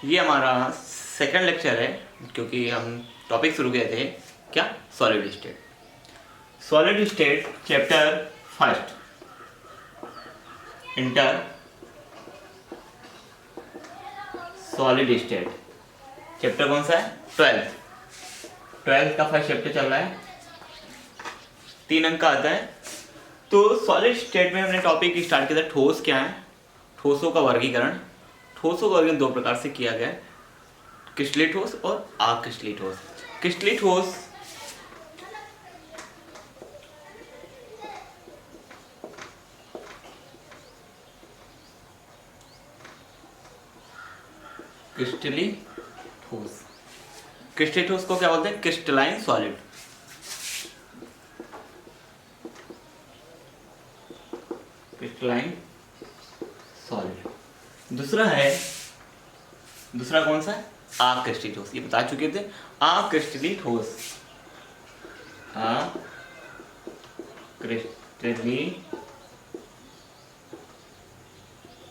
ये हमारा second lecture है, क्योंकि हम टॉपिक शुरू किए थे क्या, solid state. Solid state chapter first, inter solid state. Chapter कौन सा है? ट्वेल्थ का फर्स्ट चैप्टर चल रहा है, 3 अंक का आता है। तो सॉलिड स्टेट में हमने टॉपिक स्टार्ट किया था ठोस क्या है, ठोसों का वर्गीकरण। ठोसों का वर्गीकरण 2 प्रकार से किया गया है, क्रिस्टलीय ठोस और अक्रिस्टलीय ठोस। क्रिस्टलीय ठोस क्रिस्टलीय ठोस, क्रिस्टलीय ठोस को क्या बोलते हैं? Crystalline solid. Crystalline solid. दूसरा कौन सा है? अक्रिस्टलीय ठोस। ये बता चुके थे, अक्रिस्टलीय ठोस। अक्रिस्टलीय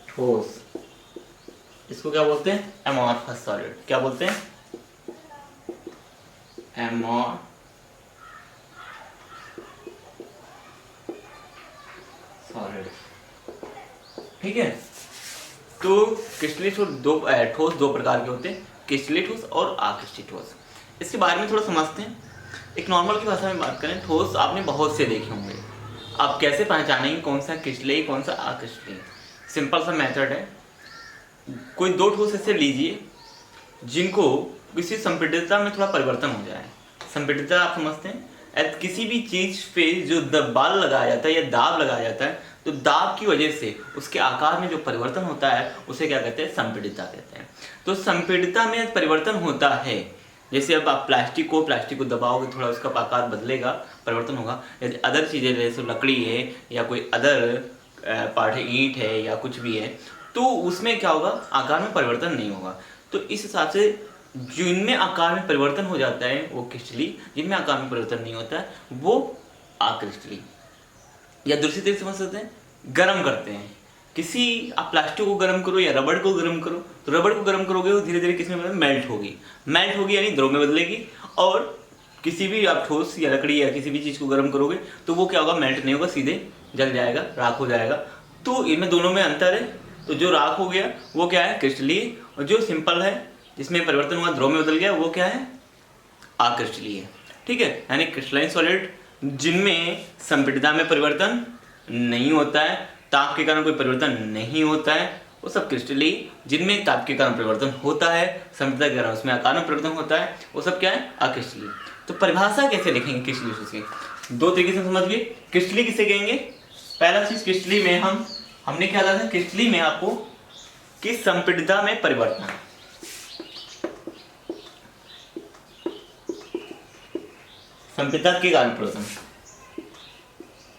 ठोस, इसको क्या बोलते हैं? Amorphous solid. क्या बोलते हैं? सॉलिड। ठीक है। तो क्रिस्टलीय ठोस दो प्रकार के होते हैं, क्रिस्टलीय ठोस और अक्रिस्टलीय ठोस। इसके बारे में थोड़ा समझते हैं। एक नॉर्मल की भाषा में बात करें, ठोस आपने बहुत से देखे होंगे। आप कैसे पहचानेंगे कौन सा क्रिस्टलीय कौन सा अक्रिस्टलीय? सिंपल सा मेथड है। कोई 2 ठोस ऐसे लीजिए जिनको किसी संपीड़ितता में थोड़ा परिवर्तन हो जाए। संपीड़ितता आप समझते हैं? किसी भी चीज पे जो बल लगाया जाता है या दाब लगाया जाता है, तो दाब की वजह से उसके आकार में जो परिवर्तन होता है उसे क्या कहते हैं? संपीड़ितता कहते हैं। तो संपीड़ितता में परिवर्तन होता है। जैसे अब आप प्लास्टिक को दबाओगे, थोड़ा उसका आकार बदलेगा, परिवर्तन होगा। यदि अदर चीज़ें जैसे लकड़ी है या कोई अदर पार्ट है, ईंट है या कुछ भी है, तो उसमें क्या होगा? आकार में परिवर्तन नहीं होगा। तो इस हिसाब से जिनमें आकार में परिवर्तन हो जाता है वो क्रिस्टलीय, जिनमें आकार में परिवर्तन नहीं होता है वो अक्रिस्टलीय। या दूसरी तरीके से समझ सकते हैं, गर्म करते हैं किसी, आप प्लास्टिक को गर्म करो या रबड़ को गर्म करो, तो रबड़ को गर्म करोगे वो धीरे धीरे किस में मेल्ट होगी यानी द्रव में बदलेगी। और किसी भी आप ठोस या लकड़ी या किसी भी चीज़ को गर्म करोगे तो वो क्या होगा? मेल्ट नहीं होगा, सीधे जल जाएगा, राख हो जाएगा। तो इनमें दोनों में अंतर है। तो जो राख हो गया वो क्या है? क्रिस्टलीय। और जो सिंपल है जिसमें परिवर्तन हुआ, द्रव में बदल गया, वो क्या है? अक्रिस्टलीय। ठीक है। यानी क्रिस्टलाइन सॉलिड जिनमें संपीड़ितता में परिवर्तन नहीं होता है, ताप के कारण कोई परिवर्तन नहीं होता है, वो सब क्रिस्टलीय। जिनमें ताप के कारण परिवर्तन होता है, संपीड़ितता के कारण उसमें आकार में परिवर्तन होता है, वो सब क्या है? अक्रिस्टलीय। तो परिभाषा कैसे लिखेंगे क्रिस्टलीय की? 2 तरीके से समझिए। क्रिस्टलीय किसे कहेंगे? पहला चीज, क्रिस्टलीय में हमने क्या था? क्रिस्टलीय में आपको कि संपीड़ितता में परिवर्तन, संपीड़ितता के कारण परिवर्तन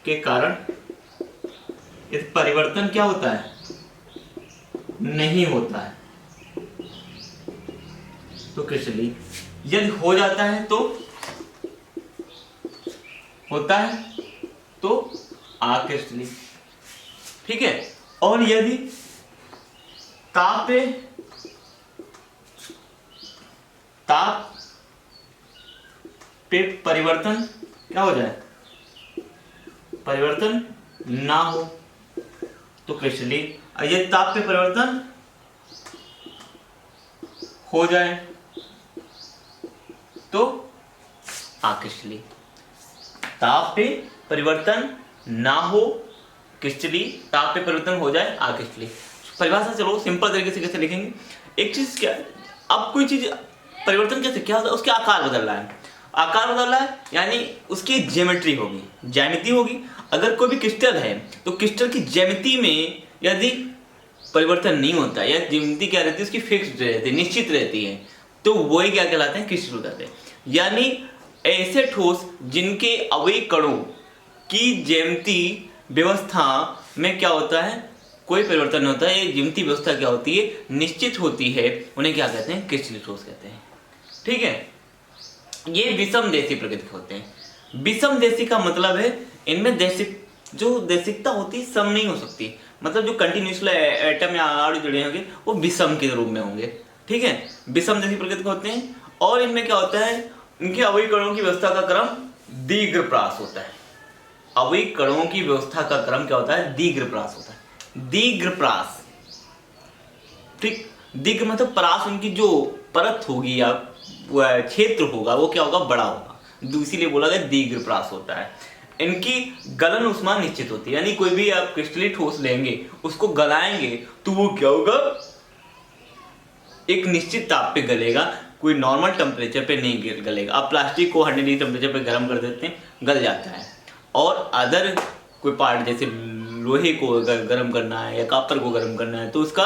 के कारण इस परिवर्तन क्या होता है? नहीं होता है, तो क्रिस्टलीय। यदि हो जाता है तो होता है तो अक्रिस्टलीय। ठीक है। और यदि ताप पे परिवर्तन क्या हो जाए? परिवर्तन ना हो तो क्रिस्टलीय। यदि ताप पे परिवर्तन हो जाए तो अक्रिस्टलीय। ताप पे परिवर्तन ना हो क्रिस्टलीय, ताप पे परिवर्तन हो जाए अक्रिस्टलीय। परिभाषा चलो सिंपल तरीके से कैसे लिखेंगे? एक चीज क्या, अब कोई चीज परिवर्तन कैसे क्या होता है? उसके आकार बदल रहा है, आकार बदल रहा है यानी उसकी ज्योमेट्री होगी, ज्यामिति होगी। अगर कोई भी क्रिस्टल है तो क्रिस्टल की ज्यामिति में यदि परिवर्तन नहीं होता है या ज्यामिति क्या रहती है? उसकी फिक्स्ड रहती है, निश्चित रहती है, तो वही क्या कहलाते हैं? क्रिस्टल कहलाते हैं। यानी ऐसे ठोस जिनके अवयवी कणों की ज्यामिति व्यवस्था में क्या होता है? कोई परिवर्तन नहीं होता है, ये ज्यामिति व्यवस्था क्या होती है? निश्चित होती है, उन्हें क्या कहते हैं? क्रिस्टलीय ठोस कहते हैं। ठीक है। ये विषम देशी प्रकृति के होते हैं। विषम देशी का मतलब है इनमें जो देशिकता होती है सम नहीं हो सकती, मतलब जो कंटिन्यूसली एटम या अणु जुड़े होंगे वो विषम के रूप में होंगे। ठीक है, विषम जैसी प्रकृति के होते हैं। और इनमें क्या होता है, इनके अवयवी कणों की व्यवस्था का क्रम दीर्घप्रास होता है। अवयवी कणों की व्यवस्था का क्रम क्या होता है, दीर्घप्रास होता है। दीर्घप्रास, ठीक, दीर्घ मतलब प्रास, उनकी जो परत होगी या क्षेत्र होगा वो क्या होगा, बड़ा होगा, इसीलिए बोला गया दीर्घप्रास होता है। इनकी गलन उष्मा निश्चित होती है, यानी कोई भी आप क्रिस्टलीय ठोस लेंगे उसको गलाएंगे तो वो क्या होगा, एक निश्चित ताप पे गलेगा, कोई नॉर्मल टेम्परेचर पे नहीं गलेगा। आप प्लास्टिक को 100 डिग्री टेम्परेचर पे गर्म कर देते हैं, गल जाता है। और अदर कोई पार्ट जैसे लोहे को गर्म करना है या कॉपर को गर्म करना है तो उसका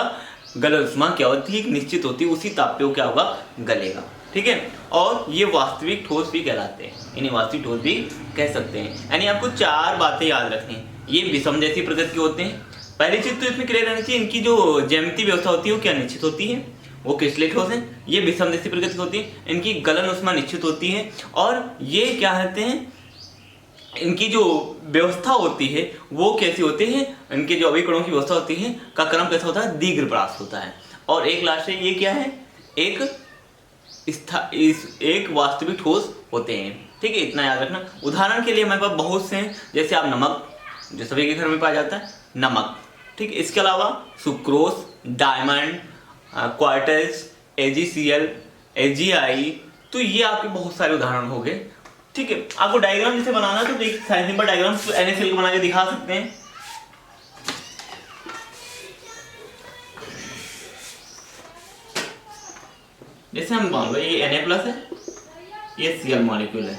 गलन उष्मा क्या होती है, निश्चित होती है, उसी ताप पे वो क्या होगा, गलेगा। ठीक है, और ये वास्तविक ठोस भी कहलाते हैं, इन्हें वास्तविक ठोस भी कह सकते हैं। यानी आपको 4 बातें याद रखनी है। ये विषम जैसी प्रकृति के होते हैं, पहली चीज तो इसमें क्लियर रहनी चाहिए, इनकी जो ज्यामितीय व्यवस्था होती है वो क्या निश्चित होती है, वो क्रिस्टलीय ठोस है। ये विषम जैसी प्रकृति की होती है, इनकी गलन उष्मा निश्चित होती है। और ये क्या कहते हैं, इनकी जो व्यवस्था होती है वो कैसी होती है, इनके जो अवयवी कणों की व्यवस्था होती है का क्रम कैसा होता है, दीर्घप्रास होता है। और एक लास्ट है, ये क्या है, एक वास्तविक ठोस होते हैं। ठीक है, इतना याद रखना। उदाहरण के लिए हमारे पास बहुत से हैं, जैसे आप नमक, जो सभी के घर में पाया जाता है, नमक। ठीक है, इसके अलावा sucrose, diamond, quartz, AgCl, AgI, तो ये आपके बहुत सारे उदाहरण हो गए। ठीक है, आपको डायग्राम जैसे बनाना है तो एक सिंपल डायग्राम NaCl को बना के दिखा सकते हैं। जैसे हम मान लो ये Na+ है, ये Cl मॉलिक्यूल है,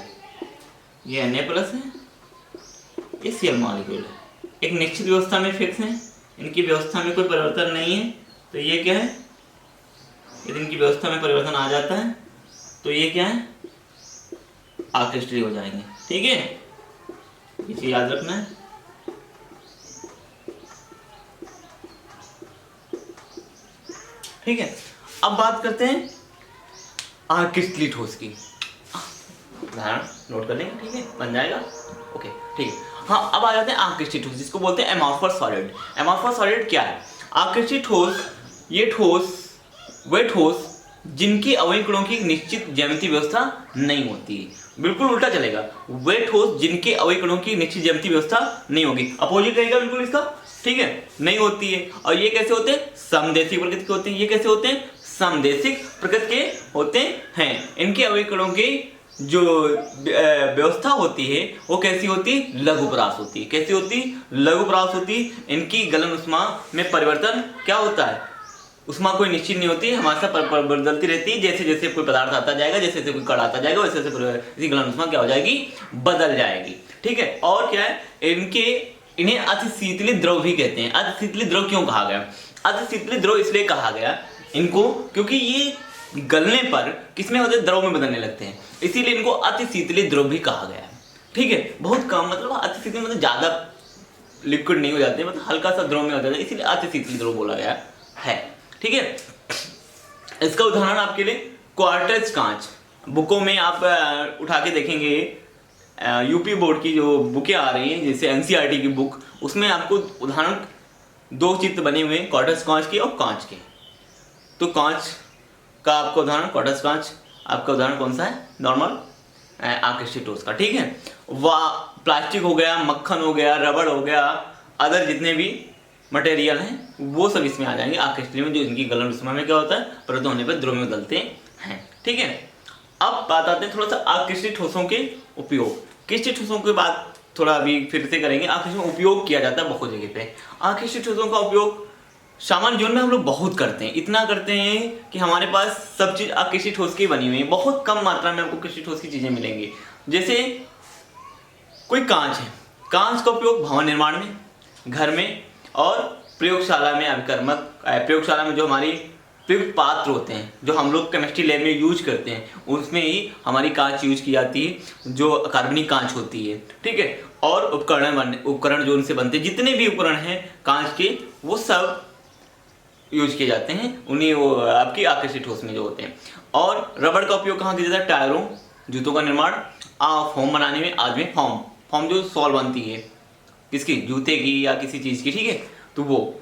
ये Na+ है, ये Cl मॉलिक्यूल है, एक निश्चित व्यवस्था में फिक्स है, इनकी व्यवस्था में कोई परिवर्तन नहीं है, तो ये क्या है, यदि इनकी व्यवस्था में परिवर्तन आ जाता है तो ये क्या है, आकृष्टीय हो जाएंगे। ठीक है, इसे याद रखना है। ठीक है, अब बात करते हैं आकृष्टीय ठोस की। उदाहरण नोट कर लेंगे, ठीक है, बन जाएगा। ओके, ठीक है। हाँ, अब आ जाते हैं आकृष्टीय ठोस, जिसको बोलते हैं एमॉर्फस सॉलिड। एमॉर्फस सॉलिड क्या है, आकृष्टीय ठोस, ये ठोस वे ठोस जिनकी अवयवी कणों की निश्चित ज्यामितीय व्यवस्था नहीं होती। बिल्कुल उल्टा चलेगा, वे ठोस जिनके अवयवी कणों की निश्चित ज्यामितीय व्यवस्था नहीं होगी, अपोजिट रहेगा बिल्कुल इसका। ठीक है, नहीं होती है। और ये कैसे होते हैं, समदेशिक प्रकृति के होते हैं। ये कैसे होते हैं, समदेशिक प्रकृति के होते हैं। इनके अवयवी कणों की जो व्यवस्था होती है वो कैसी होती है, लघुप्रास होती है। कैसी होती, लघुप्रास होती। इनकी गलन उष्मा में परिवर्तन क्या होता है, उष्मा कोई निश्चित नहीं होती, हमारे साथ बदलती रहती है। जैसे जैसे कोई पदार्थ आता जाएगा, जैसे जैसे कोई कण आता जाएगा, वैसे वैसे गलन उष्मा क्या हो जाएगी, बदल जाएगी। ठीक है, और क्या है, इन्हें अतिशीतली द्रव भी कहते हैं। अतिशीतली द्रव क्यों कहा गया, अतिशीतली द्रव इसलिए कहा गया इनको क्योंकि ये गलने पर किसमें होते हैं, द्रव में बदलने लगते हैं, इसीलिए इनको अतिशीतली द्रव भी कहा गया है। ठीक है, बहुत कम, मतलब अतिशीतली मतलब ज्यादा लिक्विड नहीं हो जाते, मतलब हल्का सा द्रव में हो जाता है, इसीलिए अतिशीतली द्रव बोला गया है। ठीक है, इसका उदाहरण आपके लिए क्वार्टज कांच। बुकों में आप उठा के देखेंगे, यूपी बोर्ड की जो बुकें आ रही हैं, जैसे NCERT की बुक, उसमें आपको उदाहरण 2 चित्र बने हुए हैं, क्वार्टज कांच के और कांच के। तो कांच का आपका उदाहरण, क्वार्टज कांच आपका उदाहरण कौन सा है, नॉर्मल आकृष्टीय ठोस का। ठीक है, वह प्लास्टिक हो गया, मक्खन हो गया, रबड़ हो गया, अदर जितने भी मटेरियल हैं वो सब इसमें आ जाएंगे आकृष्टीय में, जो इनकी गलन उष्मा में क्या होता है, परिवर्तन होने पर द्रव में बदलते हैं। ठीक है, अब बात आते हैं थोड़ा सा आकृष्टीय ठोसों के उपयोग। क्रिस्टलीय ठोसों की बात थोड़ा अभी फिर से करेंगे। आकृष्टीय में उपयोग किया जाता है बहुत जगह पे। आकृष्टीय ठोसों का उपयोग सामान्य जीवन में हम लोग बहुत करते हैं, इतना करते हैं कि हमारे पास सब चीज आकृष्टीय ठोस की बनी हुई है। बहुत कम मात्रा में आपको क्रिस्टलीय ठोस की चीजें मिलेंगी। जैसे कोई कांच है, कांच का उपयोग भवन निर्माण में, घर में और प्रयोगशाला में, अभिकर्मक प्रयोगशाला में जो हमारी प्रयुक्त पात्र होते हैं, जो हम लोग केमिस्ट्री लैब में यूज करते हैं, उसमें ही हमारी कांच यूज की जाती है, जो कार्बनिक कांच होती है। ठीक है, और उपकरण जो उनसे बनते हैं, जितने भी उपकरण हैं कांच के, वो सब यूज किए जाते हैं, उन्हीं वो आपकी आकृष्टीय ठोस में जो होते हैं। और रबड़ का उपयोग कहाँ किया जाता है, टायरों, जूतों का निर्माण, फोम बनाने में, आज में फोम जो सॉल बनती है किसकी, जूते की या किसी चीज की। ठीक है, तो वो।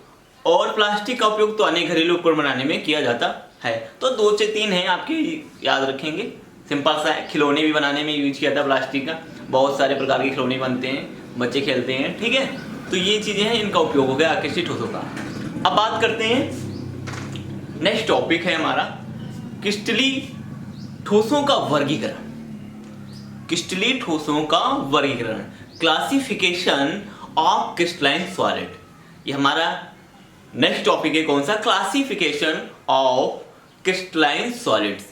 और प्लास्टिक का उपयोग तो अनेक घरेलू उपकरण बनाने में किया जाता है। तो 2 से 3 है आपके, याद रखेंगे। सिंपल सा है। खिलौने भी बनाने में यूज किया था प्लास्टिक का, बहुत सारे प्रकार के खिलौने बनते हैं, बच्चे खेलते हैं, ठीक है। तो ये चीज़ें हैं, इनका उपयोग हो गया आकृष्ट ठोसों का। अब बात करते हैं, नेक्स्ट टॉपिक है हमारा क्रिस्टली ठोसों का वर्गीकरण। क्रिस्टली ठोसों का वर्गीकरण, क्लासिफिकेशन ऑफ क्रिस्टलाइन सॉलिड। ये हमारा नेक्स्ट टॉपिक है। कौन सा? Classification of crystalline solids.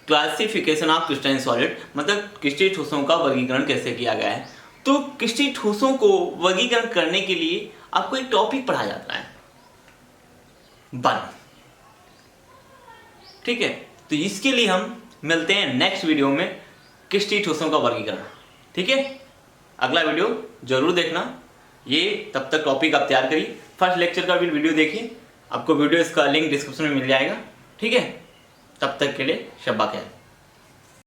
Classification of crystalline solid मतलब क्रिस्टली ठोसों का वर्गीकरण कैसे किया गया है। तो क्रिस्टली ठोसों को वर्गीकरण करने के लिए आपको एक टॉपिक पढ़ाया जाता है, बन, ठीक है। तो इसके लिए हम मिलते हैं नेक्स्ट वीडियो में, क्रिस्टली ठोसों का वर्गीकरण, ठीक है। अगला वीडियो जरूर देखना। ये तब तक टॉपिक आप तैयार करिए। फर्स्ट लेक्चर का भी वीडियो देखिए, आपको वीडियो इसका लिंक डिस्क्रिप्शन में मिल जाएगा, ठीक है। तब तक के लिए शब्बा खैर।